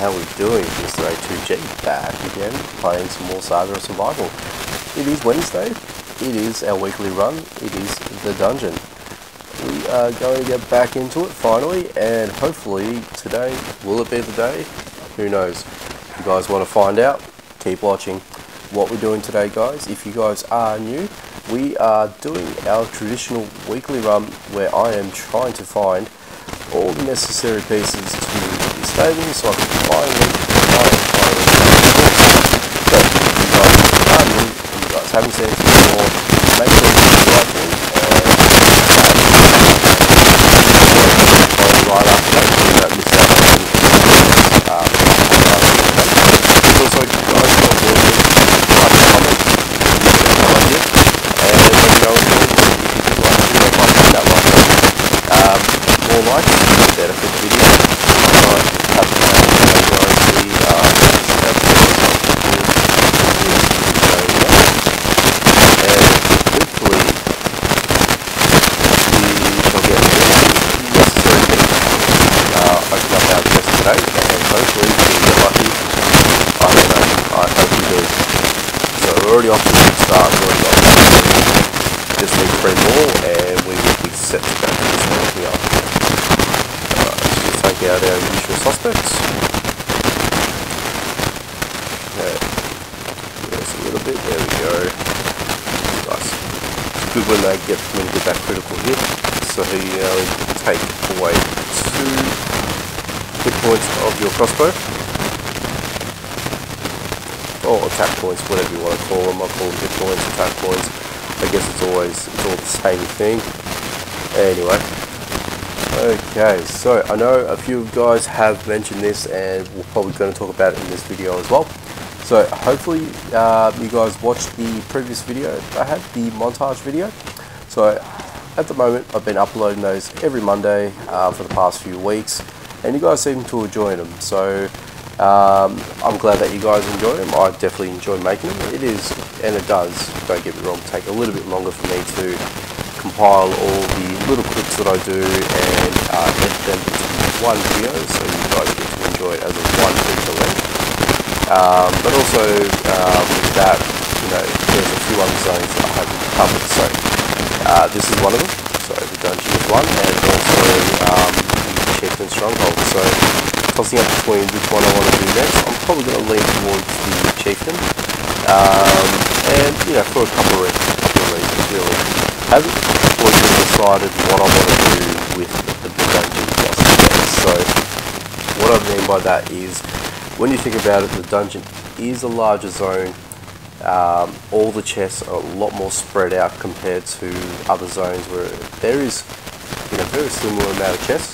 how we doing? Mr. A2G back again, playing some more Saga of Survival. It is Wednesday, it is our weekly run, it is the dungeon. We are going to get back into it finally, and hopefully today, will it be the day? Who knows? If you guys want to find out, keep watching. What we're doing today, guys, if you guys are new, we are doing our traditional weekly run where I am trying to find all the necessary pieces to the stable so I can finally so if you guys are new, you guys haven't seen it before, make sure you like me and right after that so you don't miss out on anything. Also, guys, like comment, and let me know if you like that one. More likes, better for the video. Already off to a good start, just need 3 more and we will be set to go to this one here. Alright, let's just take out our usual suspects. Okay, there's a little bit, there we go. Nice. It's good when they get that critical hit, so you take away 2 hit points of your crossbow. Or attack points, whatever you want to call them. I call them hit points, attack points. I guess it's all the same thing. Anyway. Okay, so I know a few of you guys have mentioned this and we're probably going to talk about it in this video as well. So hopefully you guys watched the previous video. I had the montage video. So at the moment I've been uploading those every Monday for the past few weeks. And you guys seem to enjoy them. So I'm glad that you guys enjoy them. I definitely enjoy making them. It is, and it does, don't get me wrong, take a little bit longer for me to compile all the little clips that I do and edit them into one video so you guys get to enjoy it as a one feature length. But also with that, there's a few other zones that I haven't covered. So this is one of them. So the dungeon is one, and also the chieftain stronghold. So tossing up between which one I want to do next, I'm probably going to lean towards the chieftain, and for a couple of reasons really. I haven't fully decided what I want to do with the dungeon just yet. So what I mean by that is, when you think about it, the dungeon is a larger zone. All the chests are a lot more spread out compared to other zones where there is a very similar amount of chests,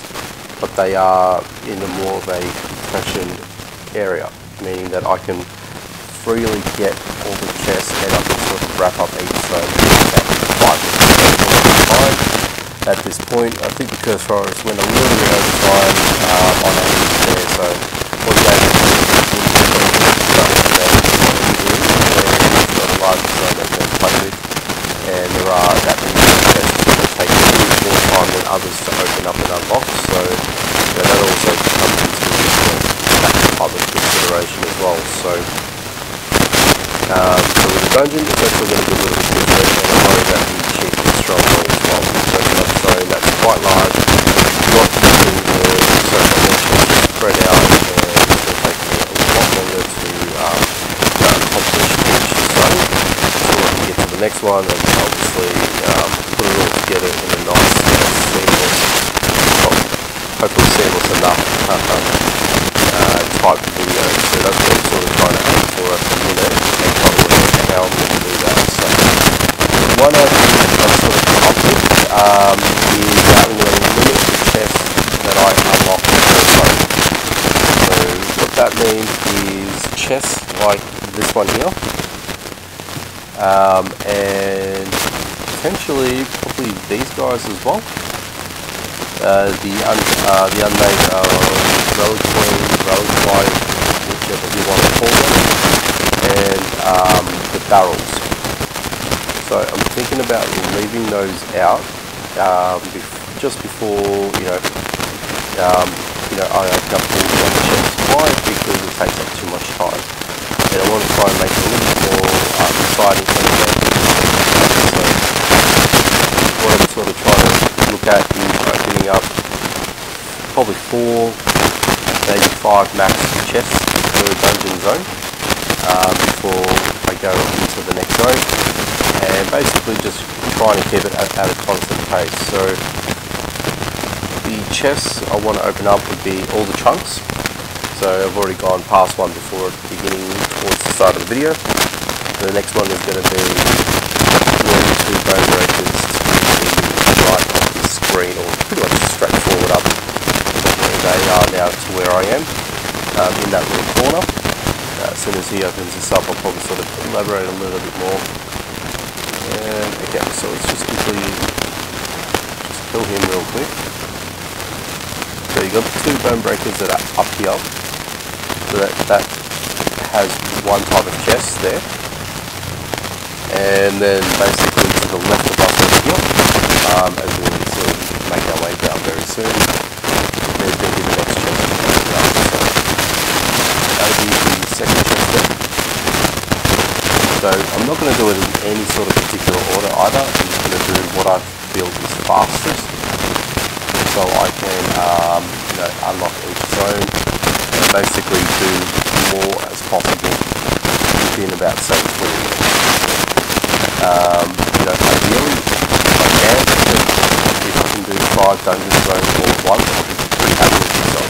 but they are in a more of a compression area, meaning that I can freely get all the chests and I can sort of wrap up each zone at 5%. At this point, I think the Curse Forest went a little bit over time on average there, so what you guys can do is got a large zone that you can play with, and there are that many chests that take a little bit more time than others to open up and unlock, so that also comes into that other consideration as well. So with the dungeon, it's actually going to be a little bit different, and I know that the chieftain stronghold as well. So another zone that's quite large, not using the so much spread out, and it's going to take me a lot longer to accomplish each zone so I can get to the next one and obviously put it all together in a nice seamless, hopefully seamless enough type video. So that's what I'm sort of trying to aim for at the minute, and trying to work out how I'm going to do that. So one idea I've sort of come up with is that I'm going to limit the chests that I unlock per zone. So what that means is chests like this one here, and potentially probably these guys as well. The unmade relic coin, relic fight, whichever you want to call them, and the barrels. So I'm thinking about leaving those out just before I open up all the other chests. Why? Because takes up too much time. And I want to try and make it a little bit more exciting for the game. So what I'm sort of trying to look at is opening up probably 4, maybe 5 max chests per dungeon zone before I go into the next zone, and basically just trying to keep it at a constant pace. So the chests I want to open up would be all the chunks. So I've already gone past one before at the beginning towards the start of the video. The next one is going to be 2 bone breakers to the right of this screen, or pretty much straightforward up where they are now to where I am, in that little corner. As soon as he opens this up, I'll probably sort of elaborate a little bit more. And okay, so let's just quickly just kill him real quick. So you've got the 2 bone breakers that are up here. So that has one type of chest there. And then basically to the left of us over here, as we sort of make our way down very soon, there's going to be the next chest. So that'll be the second chest there. So I'm not going to do it in any sort of particular order either. I'm just going to do what I feel is fastest, so I can unlock each zone and basically do more as possible within about say 20 minutes. Ideally, if I can, if I can do 5 dungeon zones all at once, I'll be pretty happy with myself.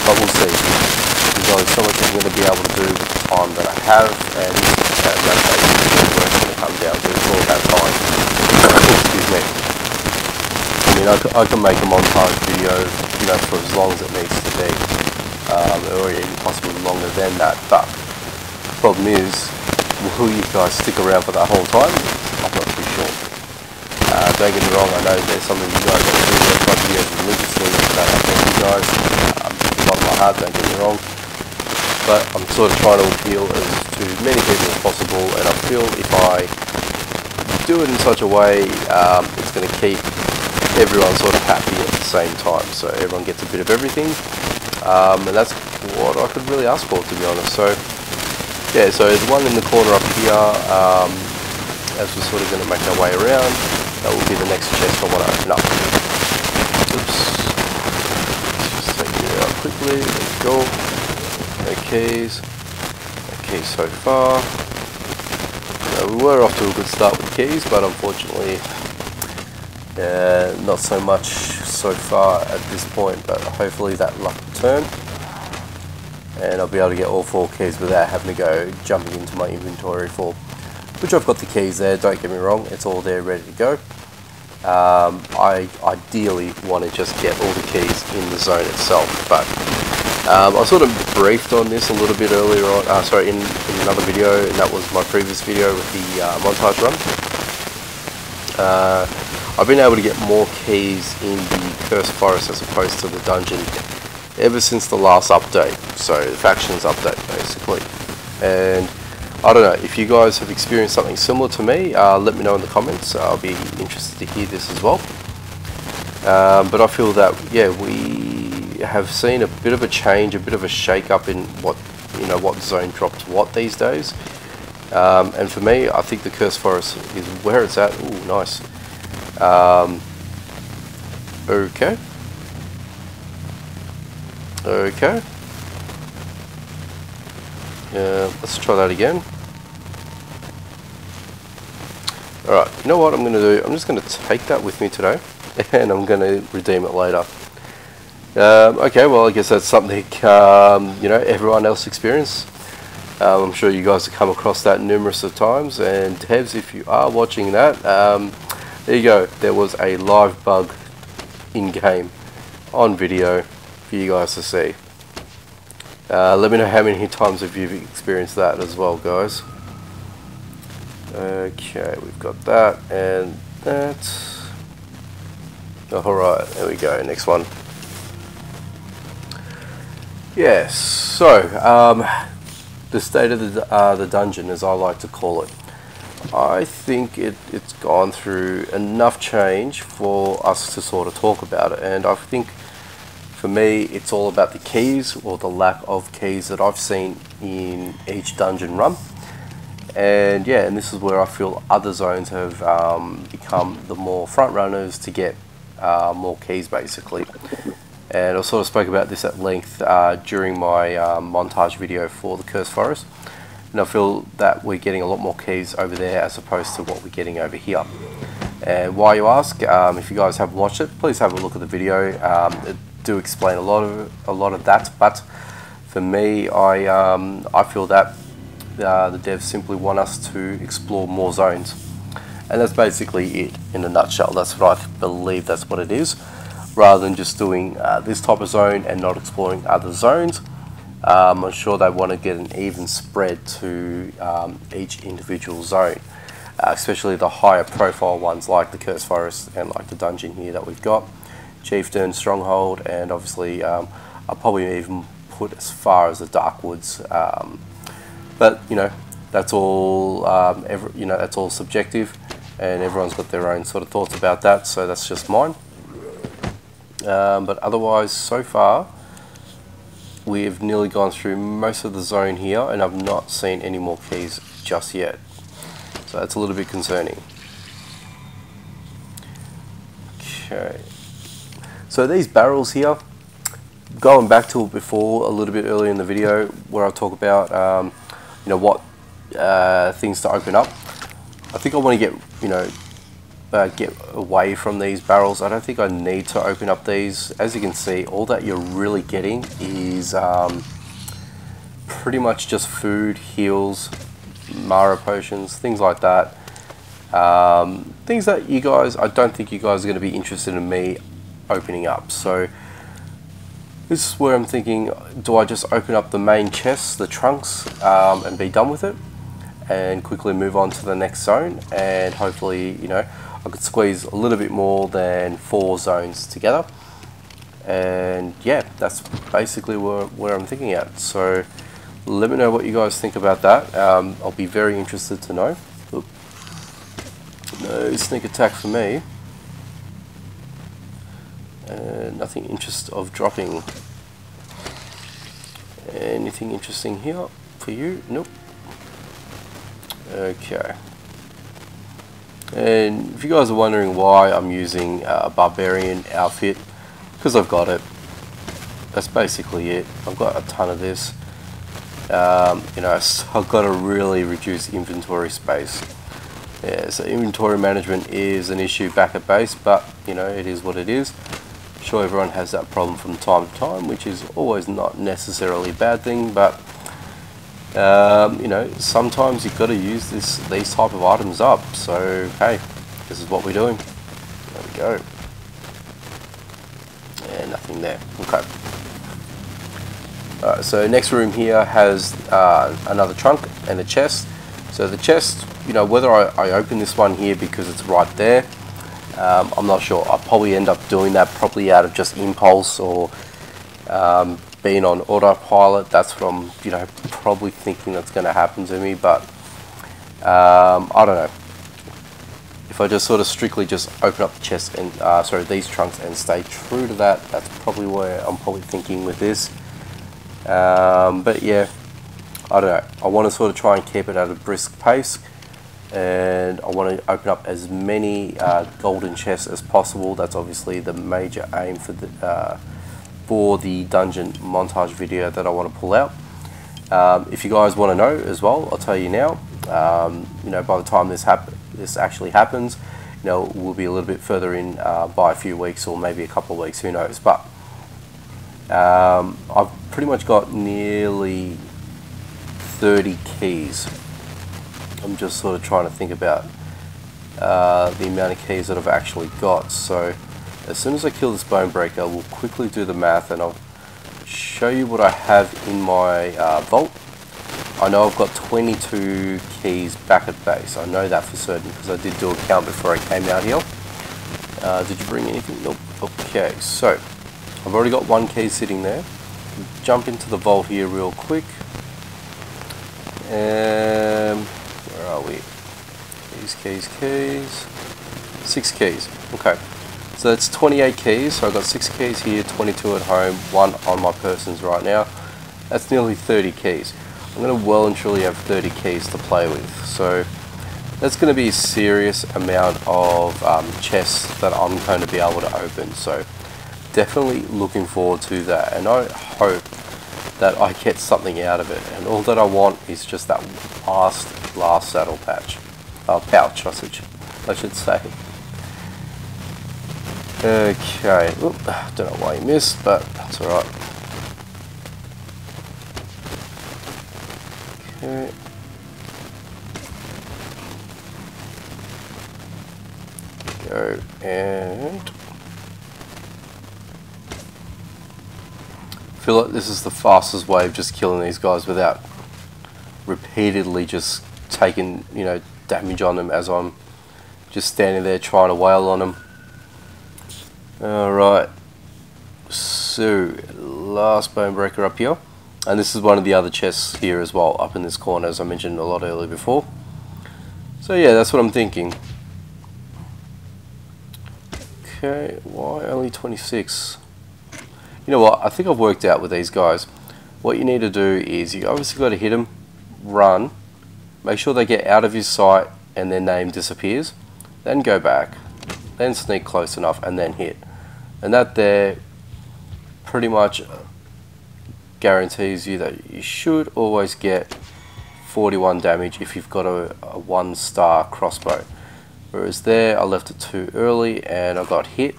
But we'll see. There's only so much I'm going to be able to do with the time that I have, and that's basically where it's going to come down to. It's all about time. Excuse me. I mean, I can make a montage video, for as long as it needs to be, or even possibly longer than that. But the problem is, will you guys stick around for that whole time? I'm not too sure. Don't get me wrong, I know there's some of you guys that do watch my videos religiously, and I thank you guys. Not my heart, don't get me wrong. But I'm sort of trying to appeal to many people as possible, and I feel if I do it in such a way, it's going to keep everyone sort of happy at the same time. So everyone gets a bit of everything, and that's what I could really ask for, to be honest. So yeah, so there's one in the corner up here, as we're sort of going to make our way around. That will be the next chest I want to open up. Oops. Let's just take it out quickly. Let's go. No keys. No keys so far. We were off to a good start with keys, but unfortunately not so much so far at this point, but hopefully that luck will turn. And I'll be able to get all 4 keys without having to go jumping into my inventory for, which I've got the keys there, don't get me wrong, it's all there ready to go. I ideally want to just get all the keys in the zone itself, but I sort of briefed on this a little bit earlier on, in another video, and that was my previous video with the montage run. I've been able to get more keys in the Cursed Forest as opposed to the dungeon ever since the last update, so the factions update basically. And I don't know, if you guys have experienced something similar to me, let me know in the comments. I'll be interested to hear this as well. But I feel that, yeah, we have seen a bit of a change, a bit of a shake up in what zone drops what these days. And for me, I think the Cursed Forest is where it's at. Ooh, nice. Okay. Okay. Let's try that again. Alright, you know what I'm going to do? I'm just going to take that with me today, and I'm going to redeem it later. Okay, well, I guess that's something, everyone else experience. I'm sure you guys have come across that numerous of times, and Tevs, if you are watching that, there you go. There was a live bug in-game on video for you guys to see. Let me know how many times have you experienced that as well, guys. Okay, we've got that and that. Alright, there we go, next one. Yes, so the state of the dungeon, as I like to call it. I think it's gone through enough change for us to sort of talk about it, and I think For me, it's all about the keys, or the lack of keys that I've seen in each dungeon run. And yeah, and this is where I feel other zones have become the more front runners to get more keys, basically. And I sort of spoke about this at length during my montage video for the Cursed Forest. And I feel that we're getting a lot more keys over there as opposed to what we're getting over here. And why, you ask? If you guys haven't watched it, please have a look at the video. It do explain a lot of that, but for me, I feel that the devs simply want us to explore more zones, and that's basically it in a nutshell. That's what I believe. That's what it is. Rather than just doing this type of zone and not exploring other zones, I'm sure they want to get an even spread to each individual zone, especially the higher profile ones like the Cursed Forest and like the dungeon here that we've got, Chieftain, Stronghold, and obviously I'll probably even put as far as the Dark Woods. But you know, that's all that's all subjective, and everyone's got their own sort of thoughts about that. So that's just mine. But otherwise, so far, we've nearly gone through most of the zone here, and I've not seen any more keys just yet. So that's a little bit concerning. Okay. So these barrels here, going back to it before, a little bit earlier in the video, where I talk about you know, what things to open up. I think I want to get away from these barrels. I don't think I need to open up these. As you can see, all that you're really getting is pretty much just food, heals, Mara potions, things like that. Things that you guys, I don't think you guys are going to be interested in me opening up. So this is where I'm thinking, do I just open up the main chests, the trunks, and be done with it, and quickly move on to the next zone, and hopefully, you know, I could squeeze a little bit more than 4 zones together. And yeah, that's basically where I'm thinking at. So let me know what you guys think about that. I'll be very interested to know. Oop. No sneak attack for me. Nothing interest of dropping. Anything interesting here for you? Nope. Okay. And if you guys are wondering why I'm using a barbarian outfit, because I've got it. That's basically it. I've got a ton of this. You know, I've got to really reduce inventory space. Yeah, so inventory management is an issue back at base, but you know, it is what it is. I'm sure everyone has that problem from time to time, which is always not necessarily a bad thing, but you know, sometimes you've got to use these type of items up. So hey, this is what we're doing. There we go. And nothing there. Okay. Alright, so next room here has another trunk and a chest. So the chest, you know, whether I open this one here because it's right there, I'm not sure. I'll probably end up doing that probably out of just impulse, or being on autopilot. That's what I'm, you know, probably thinking that's going to happen to me. But I don't know. If I just sort of strictly just open up the chest and sorry, these trunks, and stay true to that, that's probably where I'm probably thinking with this. But yeah, I don't know. I want to sort of try and keep it at a brisk pace, and I want to open up as many golden chests as possible. That's obviously the major aim for the dungeon montage video that I want to pull out. If you guys want to know as well, I'll tell you now. You know, by the time this actually happens, you know, we'll be a little bit further in by a few weeks, or maybe a couple of weeks, who knows. But I've pretty much got nearly 30 keys. I'm just sort of trying to think about the amount of keys that I've actually got. So as soon as I kill this bone breaker, we'll quickly do the math, and I'll show you what I have in my vault. I know I've got 22 keys back at base. I know that for certain because I did do a count before I came out here. Did you bring anything? Nope. Okay, so I've already got 1 key sitting there. Jump into the vault here real quick. Where are we? Keys. 6 keys. Okay. So that's 28 keys. So I've got 6 keys here, 22 at home, 1 on my persons right now. That's nearly 30 keys. I'm going to well and truly have 30 keys to play with. So that's going to be a serious amount of chests that I'm going to be able to open. So definitely looking forward to that. And I hope that I get something out of it. And all that I want is just that last saddle pouch, I should say. Okay, oop, don't know why you missed, but that's alright. Okay. Go and I feel like this is the fastest way of just killing these guys without repeatedly just taking, you know, damage on them as I'm just standing there trying to wail on them. Alright, so last bone breaker up here, and this is one of the other chests here as well, up in this corner, as I mentioned a lot earlier before. So yeah, that's what I'm thinking. Okay, why only 26? You know what, I think I've worked out with these guys. What you need to do is, you obviously got to hit them, run, make sure they get out of your sight and their name disappears, then go back, then sneak close enough and then hit. And that there pretty much guarantees you that you should always get 41 damage if you've got a 1-star crossbow. Whereas there I left it too early and I got hit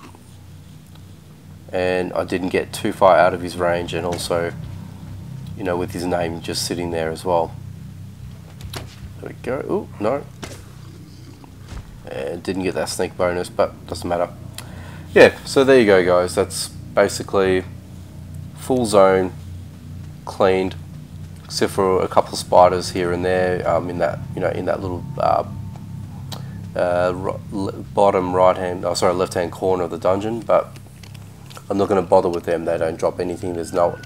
and I didn't get too far out of his range, and also, you know, with his name just sitting there as well. There we go. Oh no, and didn't get that sneak bonus, but doesn't matter. Yeah, so there you go guys, that's basically full zone, cleaned, except for a couple of spiders here and there in that, you know, in that little bottom left hand corner of the dungeon, but I'm not going to bother with them. They don't drop anything. There's no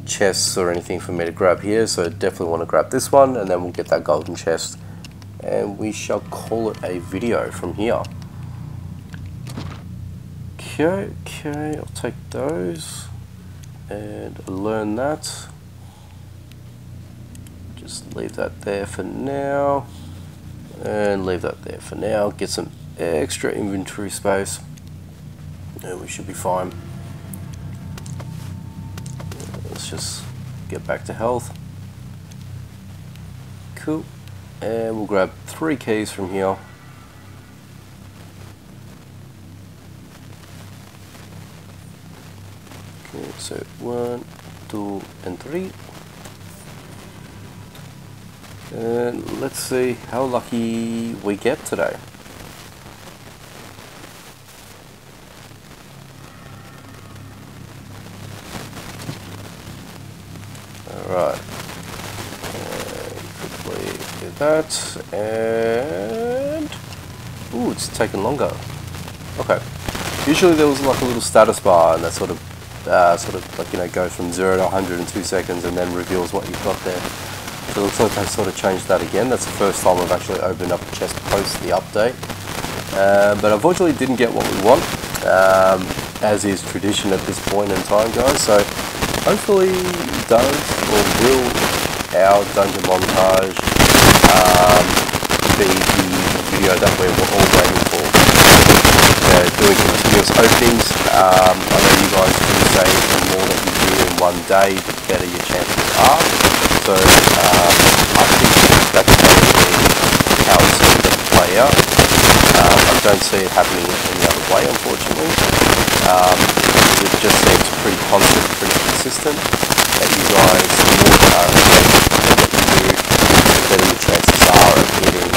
chests or anything for me to grab here, so definitely want to grab this one, and then we'll get that golden chest and we shall call it a video from here. Okay, I'll take those and learn that. Just leave that there for now and leave that there for now. Get some extra inventory space and we should be fine. Let's just get back to health. Cool. And we'll grab 3 keys from here. Okay, so 1, 2, and 3. And let's see how lucky we get today. Alright, quickly do that, and ooh, it's taken longer. Okay, usually there was like a little status bar, and that sort of like, you know, goes from 0 to 100 in 2 seconds, and then reveals what you've got there. So it looks like they sort of changed that again. That's the first time I've actually opened up a chest post the update, but unfortunately didn't get what we want, as is tradition at this point in time, guys. So hopefully does or will our dungeon montage be the video that we're all waiting for. Doing continuous openings. I know you guys do say the more that you do in one day, the better your chances are. So I think that's probably how it's going to play out. I don't see it happening any other way, unfortunately. It just seems pretty constant, pretty consistent. That you guys, the more what you do, the better your chances are of getting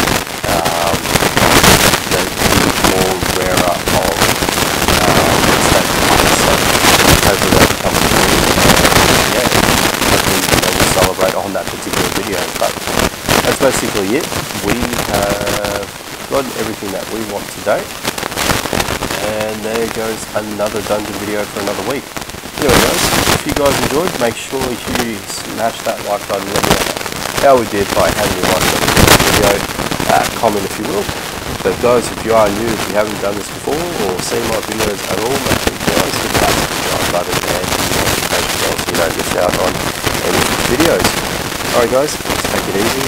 the more rarer of state cards. So hopefully that becomes a thing, and yeah, hopefully we'll celebrate on that particular video. But that's basically it. We have gotten everything that we want today, and there goes another dungeon video for another week. Anyway guys, if you guys enjoyed, make sure you smash that like button. Let me know how we did by having you like the video, comment if you will, So guys, if you are new, if you haven't done this before or seen my videos at all, make sure you guys hit that subscribe button and the notification bell so you don't miss out on any videos. Alright guys, let's take it easy